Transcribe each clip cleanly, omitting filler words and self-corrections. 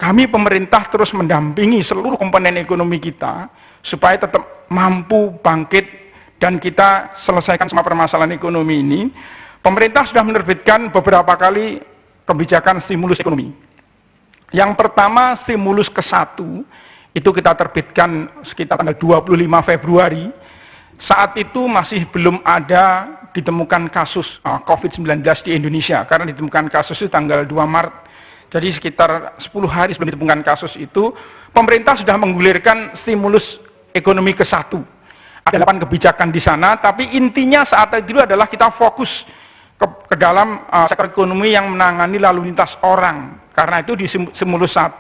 kami pemerintah terus mendampingi seluruh komponen ekonomi kita supaya tetap mampu bangkit dan kita selesaikan semua permasalahan ekonomi ini. Pemerintah sudah menerbitkan beberapa kali kebijakan stimulus ekonomi. Yang pertama, stimulus ke-1 itu kita terbitkan sekitar tanggal 25 Februari. Saat itu masih belum ada ditemukan kasus COVID-19 di Indonesia, karena ditemukan kasus itu tanggal 2 Maret. Jadi sekitar 10 hari sebelum ditemukan kasus itu, pemerintah sudah menggulirkan stimulus ekonomi ke-1. Ada 8 kebijakan di sana, tapi intinya saat itu adalah kita fokus ke dalam sektor ekonomi yang menangani lalu lintas orang. Karena itu di stimulus 1,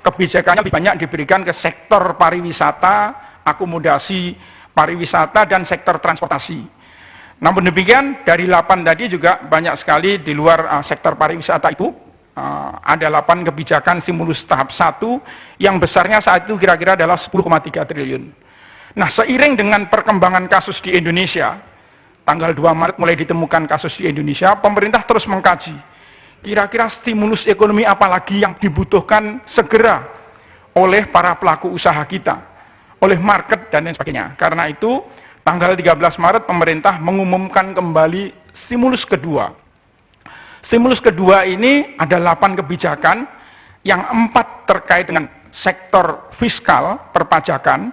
kebijakannya lebih banyak diberikan ke sektor pariwisata, akomodasi pariwisata, dan sektor transportasi. Namun demikian, dari 8 tadi juga banyak sekali di luar sektor pariwisata itu. Ada 8 kebijakan stimulus tahap 1 yang besarnya saat itu kira-kira adalah 10,3 triliun. Nah, seiring dengan perkembangan kasus di Indonesia, tanggal 2 Maret mulai ditemukan kasus di Indonesia, pemerintah terus mengkaji kira-kira stimulus ekonomi apa lagi yang dibutuhkan segera oleh para pelaku usaha kita, oleh market dan lain sebagainya. Karena itu tanggal 13 Maret pemerintah mengumumkan kembali stimulus kedua. Stimulus kedua ini ada 8 kebijakan, yang 4 terkait dengan sektor fiskal perpajakan,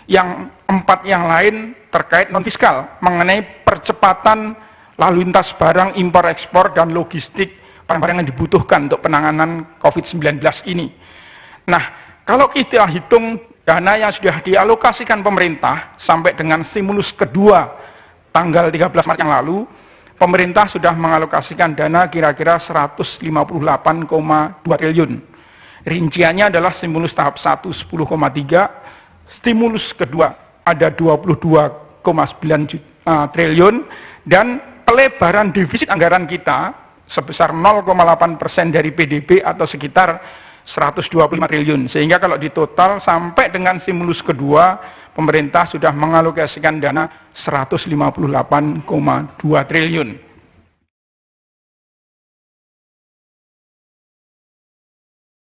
yang 4 yang lain terkait non-fiskal mengenai percepatan lalu lintas barang impor ekspor dan logistik barang-barang yang dibutuhkan untuk penanganan COVID-19 ini. Nah, kalau kita hitung dana yang sudah dialokasikan pemerintah sampai dengan stimulus kedua tanggal 13 Maret yang lalu, pemerintah sudah mengalokasikan dana kira-kira 158,2 triliun. Rinciannya adalah stimulus tahap 1 10,3, stimulus kedua ada 22,9 triliun, dan pelebaran defisit anggaran kita sebesar 0,8% dari PDB atau sekitar 125 triliun. Sehingga kalau ditotal sampai dengan stimulus kedua, pemerintah sudah mengalokasikan dana 158,2 triliun.